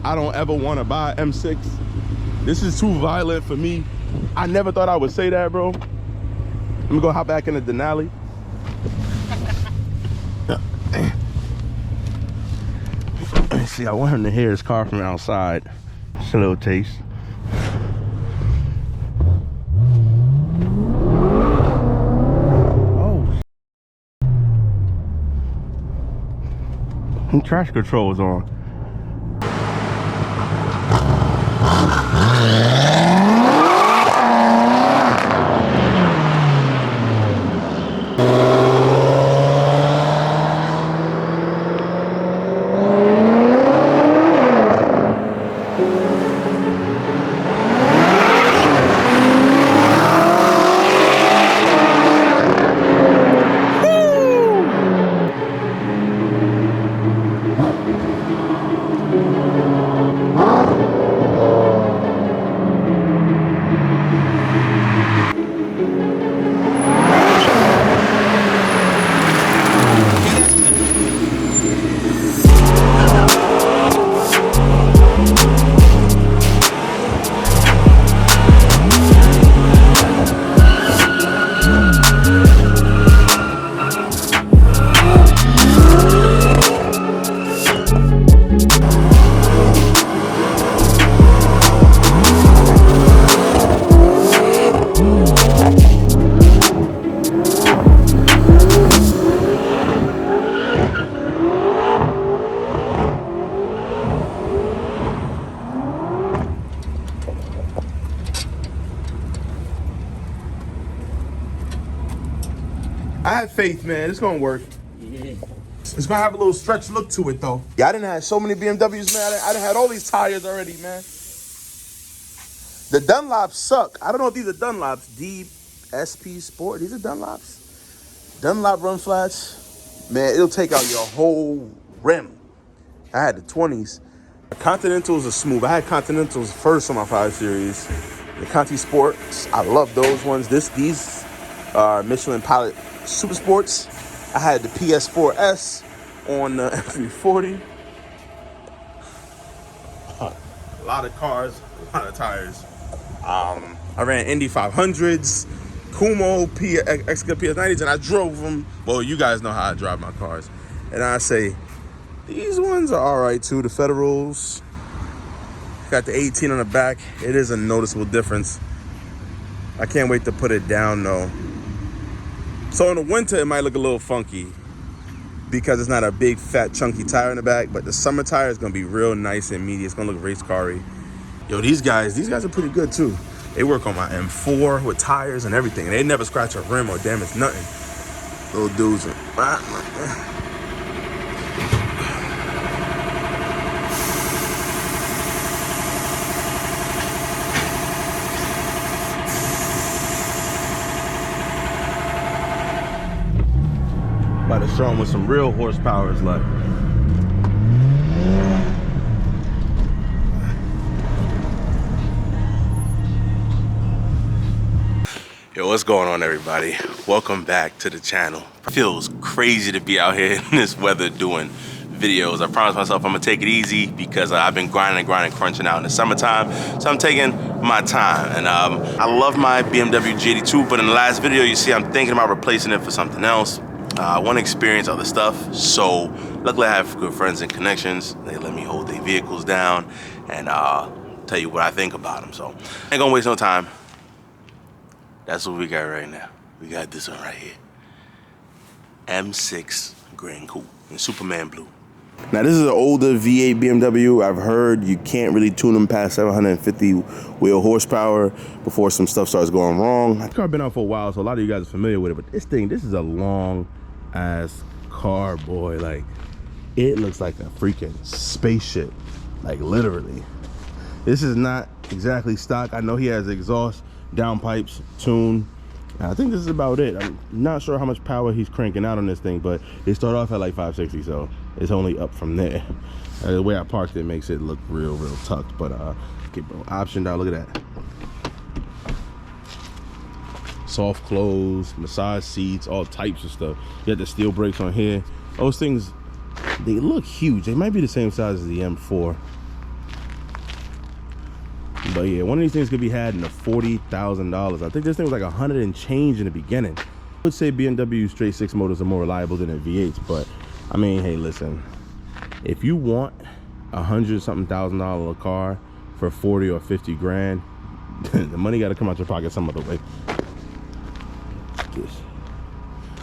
I don't ever want to buy M6. This is too violent for me. I never thought I would say that, bro. Let me go hop back in the Denali. Let me see, I want him to hear his car from outside. Just a little taste. Oh. Trash control is on. I have faith, man. It's gonna work. It's gonna have a little stretch look to it, though. Yeah, I didn't have so many BMWs, man. I done had all these tires already, man. The Dunlops suck. I don't know if these are Dunlops. DSP Sport. These are Dunlops. Dunlop run flats. Man, it'll take out your whole rim. I had the 20s. The Continentals are smooth. I had Continentals first on my 5 Series. The Conti Sports, I love those ones. These are Michelin Pilot Super Sports. I had the PS4S on the F340. A lot of cars, a lot of tires. I ran Indy 500s, Kumo, PS90s, and I drove them. Well, you guys know how I drive my cars. And I say, these ones are all right too, the Federals. Got the 18 on the back. It is a noticeable difference. I can't wait to put it down though. So in the winter, it might look a little funky because it's not a big, fat, chunky tire in the back, but the summer tire is gonna be real nice and meaty. It's gonna look race car-y. Yo, these guys are pretty good too. They work on my M4 with tires and everything. They never scratch a rim or damage nothing. Little dudes are... About to show them with some real horsepower is like. Yo, what's going on, everybody? Welcome back to the channel. It feels crazy to be out here in this weather doing videos. I promised myself I'm gonna take it easy because I've been grinding, crunching out in the summertime. So I'm taking my time. And I love my BMW G82, but in the last video, you see I'm thinking about replacing it for something else. I want to experience other stuff, so luckily I have good friends and connections. They let me hold their vehicles down and tell you what I think about them. So ain't gonna waste no time. That's what we got right now. We got this one right here. M6 Grand Coupe in Superman blue. Now this is an older V8 BMW. I've heard you can't really tune them past 750 wheel horsepower before some stuff starts going wrong. The car been out for a while, so a lot of you guys are familiar with it, but this is a long ass car, boy. Like, it looks like a freaking spaceship, like literally. This is not exactly stock. I know he has exhaust downpipes tuned. I think this is about it. I'm not sure how much power he's cranking out on this thing, but it started off at like 560, so it's only up from there. The way I parked it makes it look real tucked, but okay, bro, optioned out. Look at that. Soft clothes, massage seats, all types of stuff. You got the steel brakes on here. Those things, they look huge. They might be the same size as the M4. But yeah, one of these things could be had in the $40,000. I think this thing was like 100 and change in the beginning. I would say BMW straight 6 motors are more reliable than the V8s, but I mean, hey, listen, if you want $100-something thousand car for 40 or 50 grand, the money got to come out your pocket some other way. This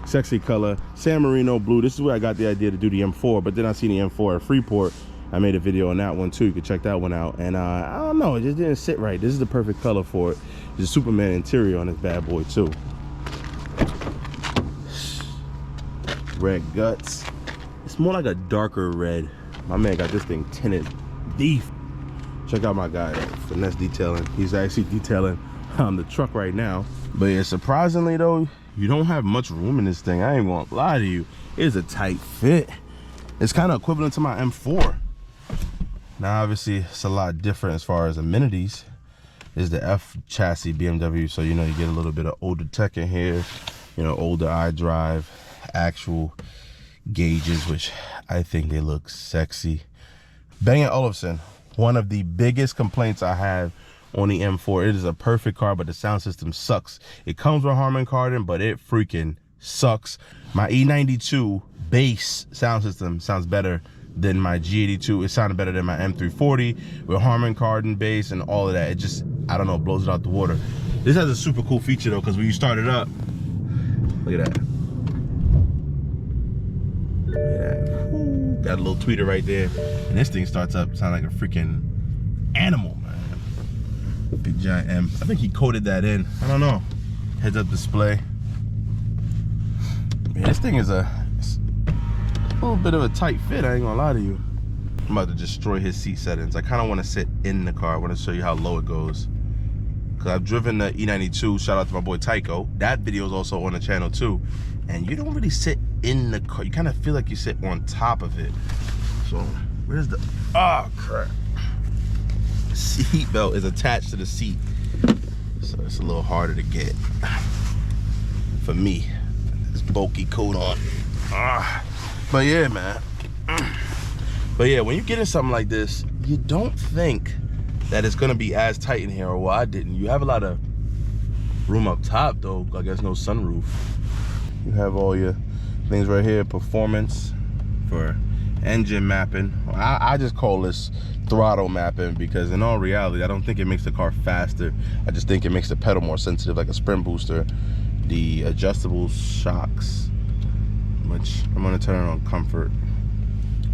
sexy color, San Marino blue. This is where I got the idea to do the M4, but then I seen the M4 at Freeport. I made a video on that one too. You can check that one out. And I don't know, it just didn't sit right. This is the perfect color for it. There's a Superman interior on this bad boy too. Red guts. It's more like a darker red. My man got this thing tinted deep. Check out my guy, Finesse Detailing. He's actually detailing the truck right now. But yeah, surprisingly though, you don't have much room in this thing. I ain't gonna lie to you. It's a tight fit. It's kind of equivalent to my M4. Now obviously it's a lot different as far as amenities. Is the F chassis BMW, so you know you get a little bit of older tech in here, you know, older iDrive, actual gauges, which I think they look sexy. Bang & Olufsen, one of the biggest complaints I have on the M4, it is a perfect car, but the sound system sucks. It comes with Harman Kardon, but it freaking sucks. My E92 bass sound system sounds better than my G82. It sounded better than my M340 with Harman Kardon bass and all of that. It just, I don't know, blows it out the water. This has a super cool feature though, because when you start it up, look at that. Look at that. Ooh, got a little tweeter right there. And this thing starts up, sound like a freaking animal, man. Big giant M. I think he coded that in. I don't know. Heads up display. Man, this thing is a little bit of a tight fit, I ain't gonna lie to you. I'm about to destroy his seat settings. I kind of want to sit in the car. I want to show you how low it goes. Because I've driven the E92, shout out to my boy Tycho. That video is also on the channel too. And you don't really sit in the car. You kind of feel like you sit on top of it. So, where's the, oh crap. The seat belt is attached to the seat. So it's a little harder to get for me. This bulky coat on. But yeah, man. But yeah, when you get in something like this, you don't think that it's gonna be as tight in here, or well, I didn't. You have a lot of room up top though. I guess no sunroof. You have all your things right here, performance for engine mapping. I just call this throttle mapping because in all reality, I don't think it makes the car faster. I just think it makes the pedal more sensitive, like a sprint booster. The adjustable shocks, which I'm gonna turn on comfort.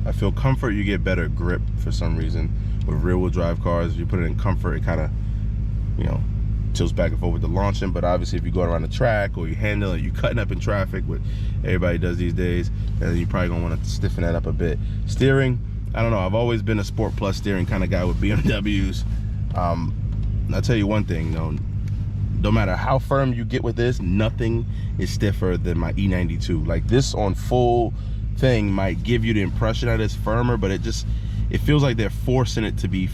I feel comfort, you get better grip for some reason. With rear wheel drive cars, if you put it in comfort, it kind of, you know, tilts back and forth with the launching. But obviously if you're going around the track or you handle it, you're cutting up in traffic, what everybody does these days, and you're probably gonna want to stiffen that up a bit. Steering, I don't know, I've always been a Sport Plus steering kind of guy with BMWs. I'll tell you one thing though, no matter how firm you get with this, nothing is stiffer than my E92. Like this on full thing might give you the impression that it's firmer, but it feels like they're forcing it to be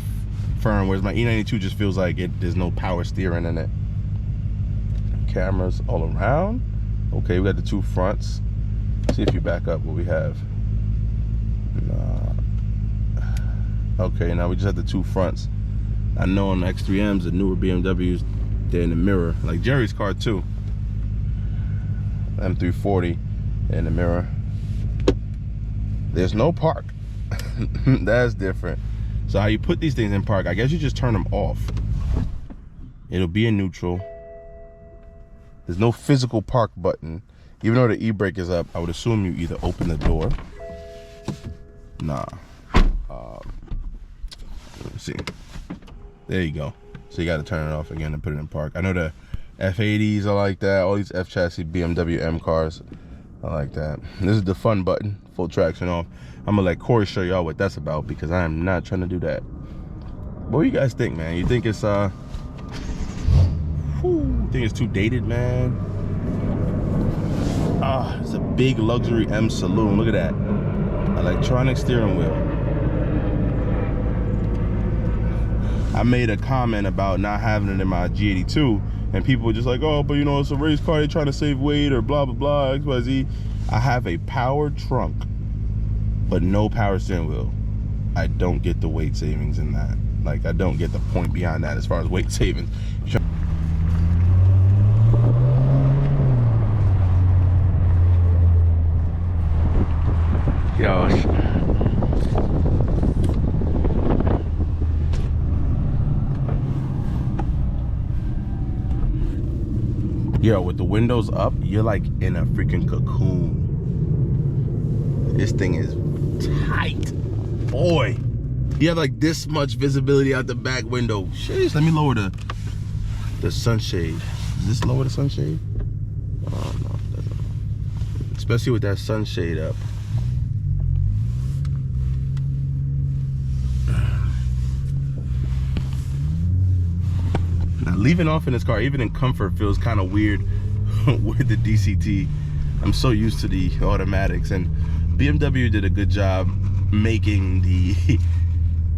firm, whereas my E92 just feels like there's no power steering in it. Cameras all around. Okay, we got the two fronts. See if you back up what we have. Okay, now we just have the two fronts. I know on the X3Ms, the newer BMWs, they're in the mirror, like Jerry's car too. M340 in the mirror. There's no park. That's different. So how you put these things in park, I guess you just turn them off. It'll be in neutral. There's no physical park button. Even though the e-brake is up, I would assume you either open the door. Nah. Let's see. There you go. So you got to turn it off again and put it in park. I know the F80s are like that. All these F chassis BMW M cars are like that. This is the fun button, full traction off. I'm gonna let Corey show y'all what that's about because I am not trying to do that. What do you guys think, man? You think it's think it's too dated, man? It's a big luxury M saloon. Look at that. Electronic steering wheel. I made a comment about not having it in my G82, and people were just like, oh, but you know, it's a race car, they're trying to save weight or blah, blah, blah, XYZ. I have a powered trunk, but no power steering wheel. I don't get the weight savings in that. Like, I don't get the point behind that as far as weight savings. Yo. Yo, with the windows up, you're like in a freaking cocoon. This thing is tight. Boy, you have like this much visibility out the back window. Sheesh, let me lower the sunshade. Does this lower the sunshade? Oh, no, it doesn't. Especially with that sunshade up. Now, leaving off in this car, even in comfort, feels kind of weird with the DCT. I'm so used to the automatics, and BMW did a good job making the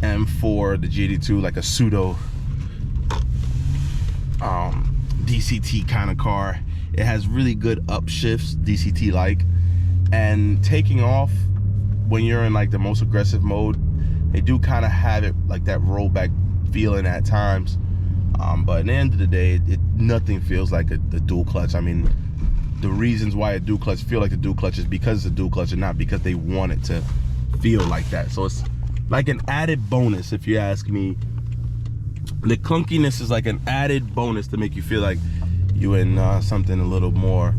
M4, the GT2, like a pseudo DCT kind of car. It has really good upshifts, DCT like, and taking off when you're in like the most aggressive mode, they do kind of have it like that rollback feeling at times. But at the end of the day, nothing feels like a dual clutch. I mean, the reasons why a dual clutch feel like a dual clutch is because it's a dual clutch and not because they want it to feel like that. So it's like an added bonus, if you ask me. The clunkiness is like an added bonus to make you feel like you in something a little more,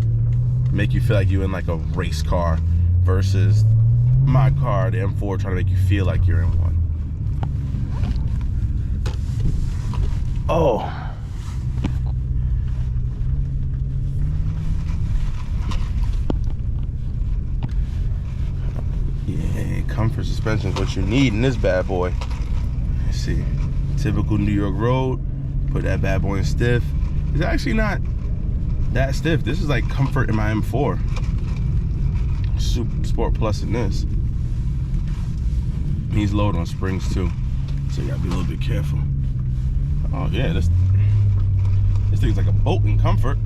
make you feel like you in like a race car, versus my car, the M4, trying to make you feel like you're in one. Oh. Yeah, comfort suspension is what you need in this bad boy. Let's see. Typical New York road. Put that bad boy in stiff. It's actually not that stiff. This is like comfort in my M4. Super Sport Plus in this. He's low on springs too, so you gotta be a little bit careful. Oh yeah, this thing's like a boat in comfort.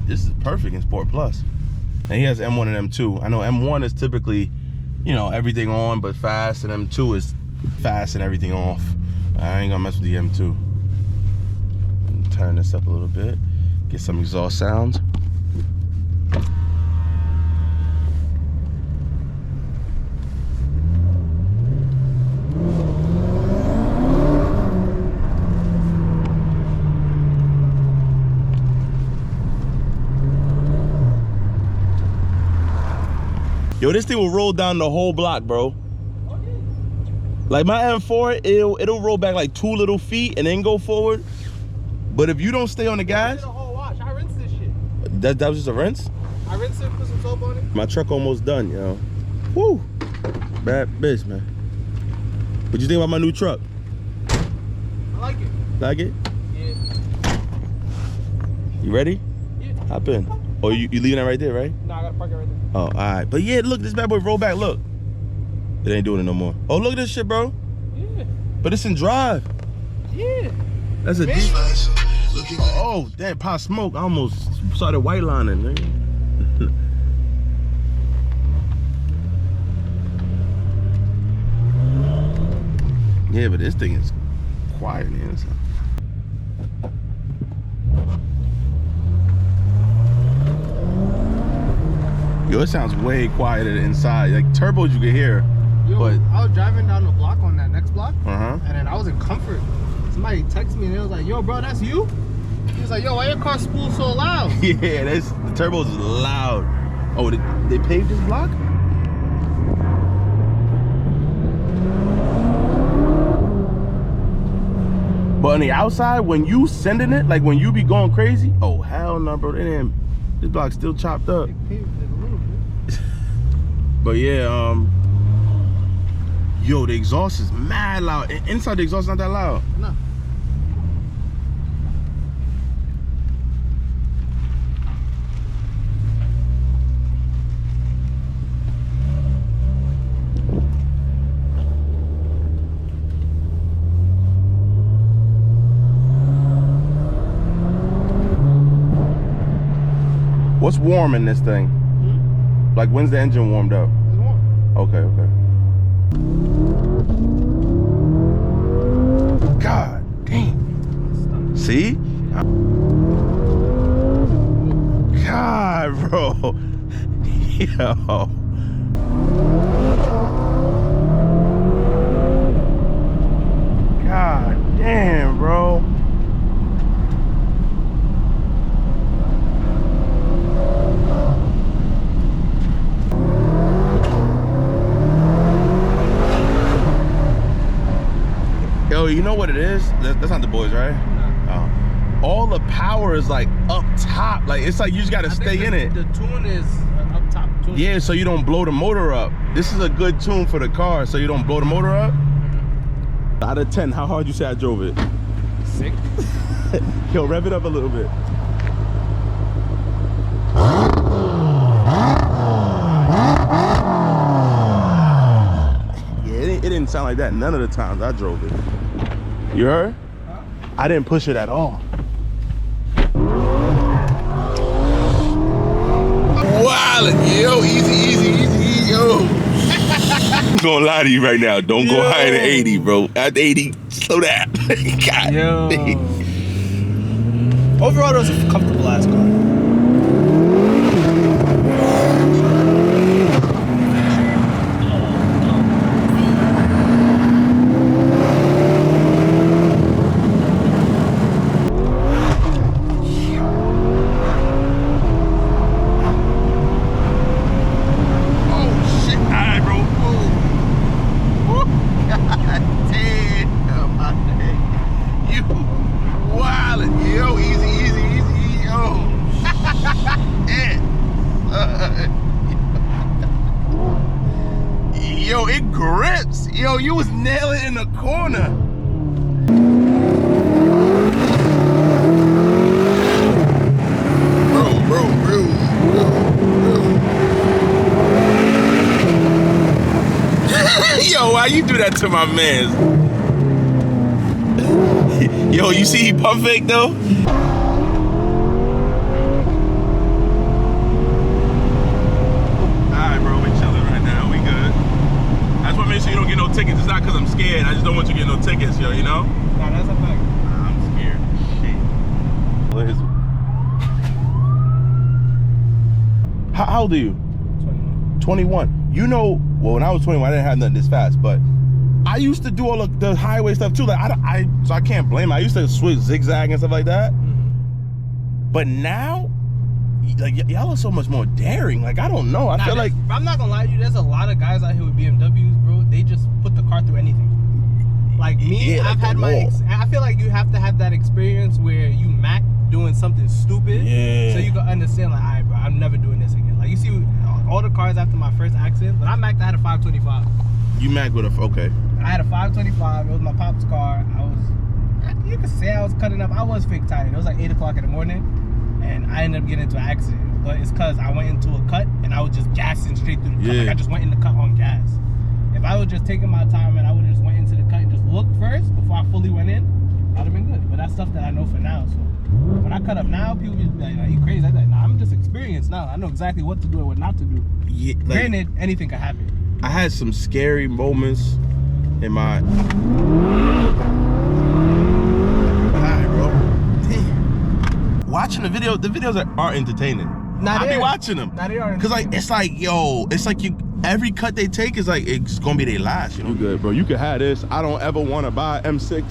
This is perfect in Sport Plus. And he has M1 and M2. I know M1 is typically, you know, everything on but fast, and M2 is fast and everything off. I ain't gonna mess with the M2. Turn this up a little bit, get some exhaust sounds. Yo, this thing will roll down the whole block, bro. Like my M4, it'll roll back like 2 little feet and then go forward. But if you don't stay on the gas, I whole wash. I rinsed this shit. That was just a rinse? I rinsed it, put some soap on it. My truck almost done, yo. Woo! Bad bitch, man. What you think about my new truck? I like it. Like it? Yeah. You ready? Yeah. Hop in. Oh, you leaving that right there, right? No, I gotta park it right there. Oh, all right. But yeah, look, this bad boy roll back, look. It ain't doing it no more. Oh, look at this shit, bro. Yeah. But it's in drive. Yeah. That's a deep. Oh, that pop smoke. I almost started white lining, nigga. Yeah, but this thing is quiet in the inside. Yo, it sounds way quieter inside. Like turbos you can hear. Yo, but I was driving down the block on that next block, and then I was in comfort. Somebody texted me and they was like, yo, bro, that's you? He was like, yo, why your car spool so loud? Yeah, the turbos is loud. Oh, they paved this block? But on the outside, when you sending it, like when you be going crazy, oh hell no, bro. This block's still chopped up. They paved it a little bit. But yeah, yo, the exhaust is mad loud. Inside the exhaust is not that loud. No. What's warm in this thing? Like, when's the engine warmed up? It's warm. Okay, okay. See? God, bro. Yo. God damn, bro. Yo, you know what it is? That's not the boys, right? Oh. All the power is like up top. Like it's like you just gotta stay in it. The tune is up top tune. Yeah, so you don't blow the motor up. This is a good tune for the car, so you don't blow the motor up. Out of 10, how hard you say I drove it? 6. Yo, rev it up a little bit. Yeah, it didn't sound like that none of the times I drove it. You heard? Huh? I didn't push it at all. Wow, yo, easy, yo. I'm gonna lie to you right now. Don't go higher than 80, bro. At 80, slow down. God. Yo. Overall, it was a comfortable ass car. Yo, it grips. Yo, you was nailing in the corner. Bro. Yo, why you do that to my man? Yo, you see he pump fake though? Make sure you don't get no tickets. It's not because I'm scared. I just don't want you to get no tickets, yo, you know? Nah, that's a fact. I'm scared. Shit. How old are you? 21. 21. You know, well, when I was 21, I didn't have nothing this fast, but I used to do all of the highway stuff too. Like, so I can't blame it. I used to switch zigzag and stuff like that. But now, like, y'all are so much more daring. Like, I don't know. I feel like... I'm not gonna lie to you, there's a lot of guys out here with BMWs, bro. They just put the car through anything. Like me, yeah, I've had I feel like you have to have that experience where you Mac doing something stupid. Yeah. So you can understand, like, all right, bro, I'm never doing this again. Like, you see all the cars after my first accident, but I Mac'd, I had a 525. You Mac with a... Okay. I had a 525. It was my pop's car. You could say I was cutting up. I was fake tired. It was like 8 o'clock in the morning, and I ended up getting into an accident. But it's because I went into a cut and I was just gassing straight through the cut. Like, I just went in the cut on gas. If I was just taking my time and I would have just went into the cut and just looked first before I fully went in, I'd have been good. But that's stuff that I know for now. So when I cut up now, people be like, "Are you crazy?" I'm like, "Nah, I'm just experienced now. I know exactly what to do and what not to do." Yeah, like, granted, anything could happen. I had some scary moments in my... Alright, bro. Damn. Watching the videos are entertaining. I be watching them. Now they are. Cause like it's like, yo, it's like every cut they take is like it's gonna be their last, you know? You good, bro. You can have this. I don't ever want to buy M6.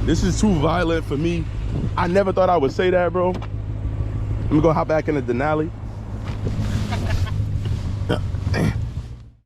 This is too violent for me. I never thought I would say that, bro. Let me go hop back in the Denali.